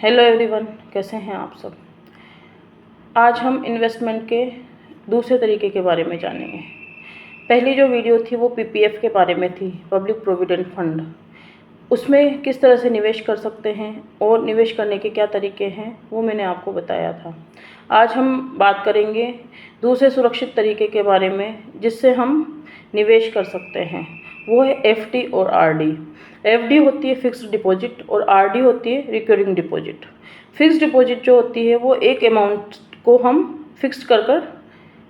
Hello everyone, कैसे हैं आप सब। आज हम इन्वेस्टमेंट के दूसरे तरीके के बारे में जानेंगे। पहली जो वीडियो थी वो पीपीएफ के बारे में थी, पब्लिक प्रोविडेंट फंड। उसमें किस तरह से निवेश कर सकते हैं और निवेश करने के क्या तरीके हैं वो मैंने आपको बताया था। आज हम बात करेंगे दूसरे सुरक्षित तरीके के बारे में जिससे हम निवेश कर सकते हैं। वो है एफडी और आरडी। एफडी होती है फिक्स्ड डिपॉजिट और आरडी होती है रिकरिंग डिपॉजिट। फिक्स्ड डिपॉजिट जो होती है वो एक अमाउंट को हम फिक्स्ड कर कर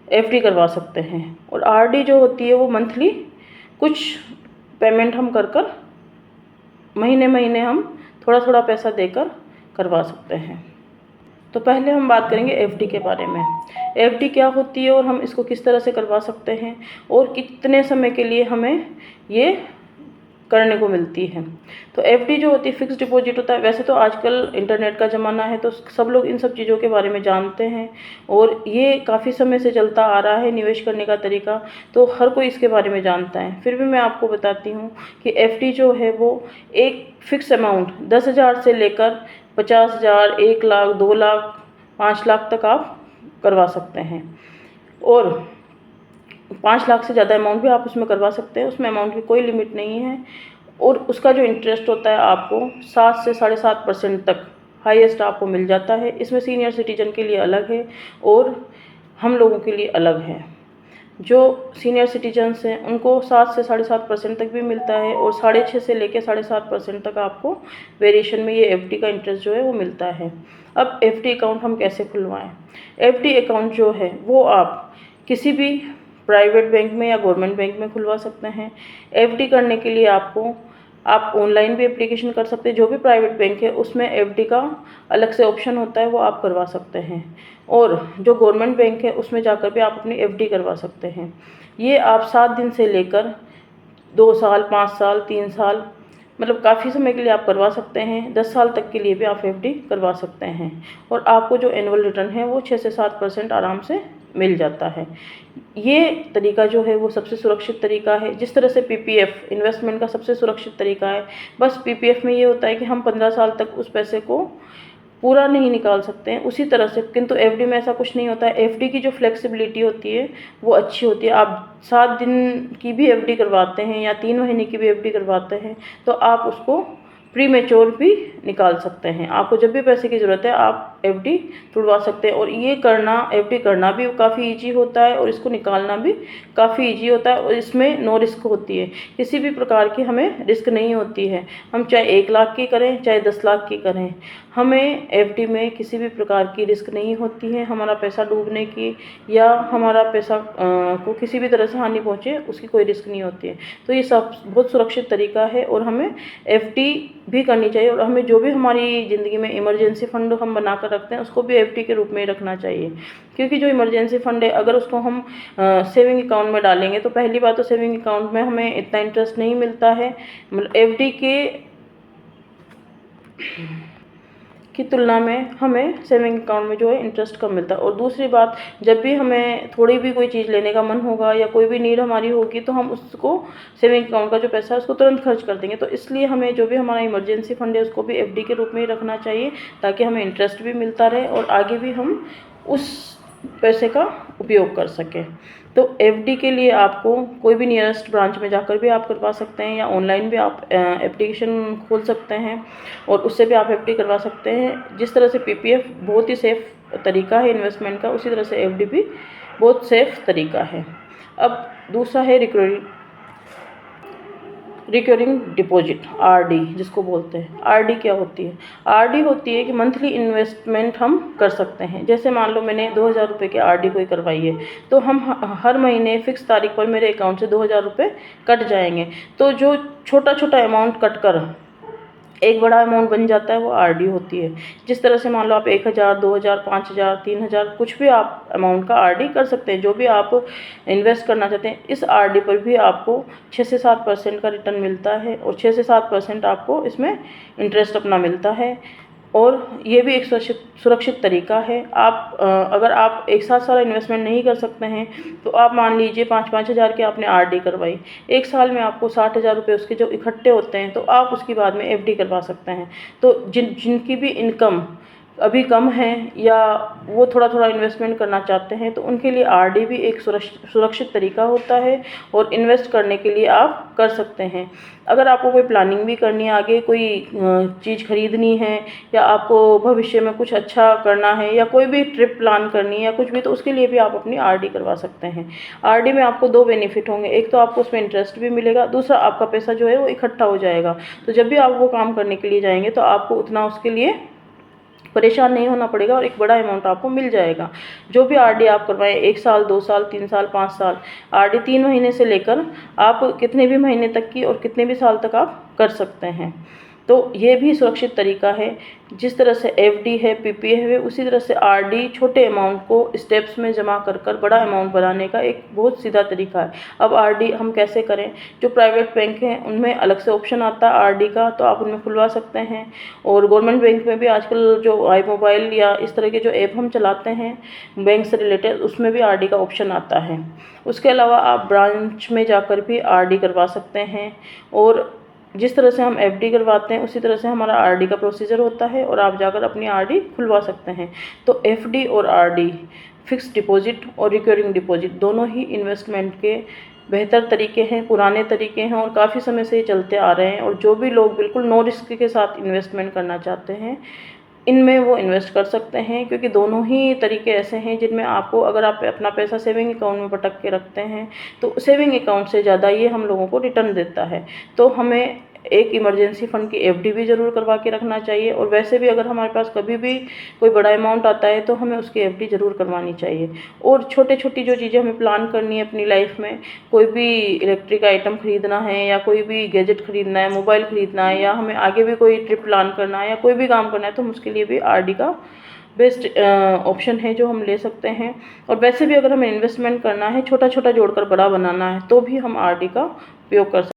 एफडी करवा सकते हैं और आरडी जो होती है वो मंथली कुछ पेमेंट हम कर कर महीने महीने हम थोड़ा थोड़ा पैसा देकर करवा सकते हैं। तो पहले हम बात करेंगे एफडी के बारे में। एफडी क्या होती है और हम इसको किस तरह से करवा सकते हैं और कितने समय के लिए हमें ये करने को मिलती है। तो एफडी जो होती है फिक्स्ड डिपॉजिट होता है। वैसे तो आजकल इंटरनेट का ज़माना है तो सब लोग इन सब चीज़ों के बारे में जानते हैं और ये काफ़ी समय से चलता आ रहा है निवेश करने का तरीका, तो हर कोई इसके बारे में जानता है। फिर भी मैं आपको बताती हूँ कि एफडी जो है वो एक फ़िक्स अमाउंट 10,000 से लेकर 50,000, 1 लाख, 2 लाख, 5 लाख तक आप करवा सकते हैं और 5 लाख से ज़्यादा अमाउंट भी आप उसमें करवा सकते हैं। उसमें अमाउंट की कोई लिमिट नहीं है और उसका जो इंटरेस्ट होता है आपको 7 से 7.5% तक हाईएस्ट आपको मिल जाता है। इसमें सीनियर सिटीजन के लिए अलग है और हम लोगों के लिए अलग है। जो सीनियर सिटीजन्स हैं उनको 7 से 7.5% तक भी मिलता है और 6.5 से लेकर 7.5% तक आपको वेरिएशन में ये एफडी का इंटरेस्ट जो है वो मिलता है। अब एफडी अकाउंट हम कैसे खुलवाएं। एफडी अकाउंट जो है वो आप किसी भी प्राइवेट बैंक में या गवर्नमेंट बैंक में खुलवा सकते हैं। एफडी करने के लिए आप ऑनलाइन भी एप्लीकेशन कर सकते हैं। जो भी प्राइवेट बैंक है उसमें एफडी का अलग से ऑप्शन होता है, वो आप करवा सकते हैं और जो गवर्नमेंट बैंक है उसमें जाकर भी आप अपनी एफडी करवा सकते हैं। ये आप 7 दिन से लेकर 2 साल, 5 साल, 3 साल, मतलब काफ़ी समय के लिए आप करवा सकते हैं। 10 साल तक के लिए भी आप एफडी करवा सकते हैं और आपको जो एनुअल रिटर्न है वो 6 से 7% आराम से मिल जाता है। ये तरीका जो है वो सबसे सुरक्षित तरीका है। जिस तरह से पीपीएफ इन्वेस्टमेंट का सबसे सुरक्षित तरीका है, बस पीपीएफ में ये होता है कि हम 15 साल तक उस पैसे को पूरा नहीं निकाल सकते हैं उसी तरह से, किंतु एफडी में ऐसा कुछ नहीं होता है। एफडी की जो फ्लेक्सिबिलिटी होती है वो अच्छी होती है। आप 7 दिन की भी एफडी करवाते हैं या 3 महीने की भी एफडी करवाते हैं तो आप उसको प्री मैच्योर भी निकाल सकते हैं। आपको जब भी पैसे की ज़रूरत है आप एफडी तुड़वा सकते हैं और ये करना, एफडी करना भी काफ़ी इजी होता है और इसको निकालना भी काफ़ी इजी होता है और इसमें नो रिस्क होती है। किसी भी प्रकार की हमें रिस्क नहीं होती है। हम चाहे 1 लाख की करें चाहे 10 लाख की करें, हमें एफडी में किसी भी प्रकार की रिस्क नहीं होती है। हमारा पैसा डूबने की या हमारा पैसा को किसी भी तरह से हानि पहुँचे उसकी कोई रिस्क नहीं होती है। तो ये सब बहुत सुरक्षित तरीका है और हमें एफडी भी करनी चाहिए और हमें जो भी हमारी ज़िंदगी में इमरजेंसी फंड हम बना कर रखते हैं उसको भी एफडी के रूप में ही रखना चाहिए। क्योंकि जो इमरजेंसी फंड है अगर उसको हम सेविंग अकाउंट में डालेंगे तो पहली बात तो सेविंग अकाउंट में हमें इतना इंटरेस्ट नहीं मिलता है, मतलब एफडी की तुलना में हमें सेविंग अकाउंट में जो है इंटरेस्ट कम मिलता है। और दूसरी बात, जब भी हमें थोड़ी भी कोई चीज़ लेने का मन होगा या कोई भी नीड हमारी होगी तो हम उसको सेविंग अकाउंट का जो पैसा है उसको तुरंत खर्च कर देंगे। तो इसलिए हमें जो भी हमारा इमरजेंसी फंड है उसको भी एफडी के रूप में ही रखना चाहिए ताकि हमें इंटरेस्ट भी मिलता रहे और आगे भी हम उस पैसे का उपयोग कर सकें। तो एफडी के लिए आपको कोई भी नियरेस्ट ब्रांच में जाकर भी आप करवा सकते हैं या ऑनलाइन भी आप एप्लीकेशन खोल सकते हैं और उससे भी आप एफडी करवा सकते हैं। जिस तरह से पीपीएफ बहुत ही सेफ़ तरीका है इन्वेस्टमेंट का, उसी तरह से एफडी भी बहुत सेफ़ तरीका है। अब दूसरा है रिकरिंग डिपॉजिट, आरडी जिसको बोलते हैं। आरडी क्या होती है? आरडी होती है कि मंथली इन्वेस्टमेंट हम कर सकते हैं। जैसे मान लो मैंने 2,000 रुपये की आरडी कोई करवाई है तो हम हर महीने फ़िक्स तारीख पर मेरे अकाउंट से 2,000 रुपये कट जाएंगे। तो जो छोटा छोटा अमाउंट कट कर एक बड़ा अमाउंट बन जाता है वो आरडी होती है। जिस तरह से मान लो आप 1,000, 2,000, 5,000, 3,000 कुछ भी आप अमाउंट का आरडी कर सकते हैं। जो भी आप इन्वेस्ट करना चाहते हैं इस आरडी पर भी आपको 6 से 7% का रिटर्न मिलता है और 6 से 7% आपको इसमें इंटरेस्ट अपना मिलता है। और ये भी एक सुरक्षित तरीका है। आप अगर आप एक साथ सारा इन्वेस्टमेंट नहीं कर सकते हैं तो आप मान लीजिए 5-5 हज़ार की आपने आरडी करवाई, एक साल में आपको 60,000 रुपये उसके जो इकट्ठे होते हैं तो आप उसकी बाद में एफडी करवा सकते हैं। तो जिनकी भी इनकम अभी कम है या वो थोड़ा थोड़ा इन्वेस्टमेंट करना चाहते हैं तो उनके लिए आरडी भी एक सुरक्षित तरीका होता है और इन्वेस्ट करने के लिए आप कर सकते हैं। अगर आपको कोई प्लानिंग भी करनी है, आगे कोई चीज़ खरीदनी है या आपको भविष्य में कुछ अच्छा करना है या कोई भी ट्रिप प्लान करनी है या कुछ भी, तो उसके लिए भी आप अपनी आरडी करवा सकते हैं। आरडी में आपको 2 बेनिफिट होंगे, एक तो आपको उसमें इंटरेस्ट भी मिलेगा, दूसरा आपका पैसा जो है वो इकट्ठा हो जाएगा। तो जब भी आप वो काम करने के लिए जाएंगे तो आपको उतना उसके लिए परेशान नहीं होना पड़ेगा और एक बड़ा अमाउंट आपको मिल जाएगा। जो भी आरडी आप करवाएं, 1 साल, 2 साल, 3 साल, 5 साल, आरडी 3 महीने से लेकर आप कितने भी महीने तक की और कितने भी साल तक आप कर सकते हैं। तो ये भी सुरक्षित तरीका है। जिस तरह से एफडी है, पीपीएफ है, उसी तरह से आरडी छोटे अमाउंट को स्टेप्स में जमा कर बड़ा अमाउंट बनाने का एक बहुत सीधा तरीका है। अब आरडी हम कैसे करें? जो प्राइवेट बैंक हैं उनमें अलग से ऑप्शन आता है आरडी का, तो आप उनमें खुलवा सकते हैं। और गवर्नमेंट बैंक में भी आजकल जो आई मोबाइल या इस तरह के जो ऐप हम चलाते हैं बैंक से रिलेटेड, उसमें भी आरडी का ऑप्शन आता है। उसके अलावा आप ब्रांच में जाकर भी आरडी करवा सकते हैं। और जिस तरह से हम एफडी करवाते हैं उसी तरह से हमारा आरडी का प्रोसीजर होता है और आप जाकर अपनी आरडी खुलवा सकते हैं। तो एफडी और आरडी, फिक्स डिपॉजिट और रिकरिंग डिपॉजिट, दोनों ही इन्वेस्टमेंट के बेहतर तरीके हैं, पुराने तरीके हैं और काफ़ी समय से ये चलते आ रहे हैं। और जो भी लोग बिल्कुल नो रिस्क के साथ इन्वेस्टमेंट करना चाहते हैं, इनमें वो इन्वेस्ट कर सकते हैं, क्योंकि दोनों ही तरीके ऐसे हैं जिनमें आपको, अगर आप अपना पैसा सेविंग अकाउंट में पटक के रखते हैं तो सेविंग अकाउंट से ज़्यादा ये हम लोगों को रिटर्न देता है। तो हमें एक इमरजेंसी फ़ंड की एफडी भी ज़रूर करवा के रखना चाहिए। और वैसे भी अगर हमारे पास कभी भी कोई बड़ा अमाउंट आता है तो हमें उसकी एफडी ज़रूर करवानी चाहिए। और छोटी छोटी जो चीज़ें हमें प्लान करनी है अपनी लाइफ में, कोई भी इलेक्ट्रिक आइटम खरीदना है या कोई भी गैजेट खरीदना है, मोबाइल खरीदना है, या हमें आगे भी कोई ट्रिप प्लान करना है या कोई भी काम करना है, तो हम उसके लिए भी आरडी का बेस्ट ऑप्शन है जो हम ले सकते हैं। और वैसे भी अगर हमें इन्वेस्टमेंट करना है, छोटा छोटा जोड़कर बड़ा बनाना है, तो भी हम आरडी का उपयोग कर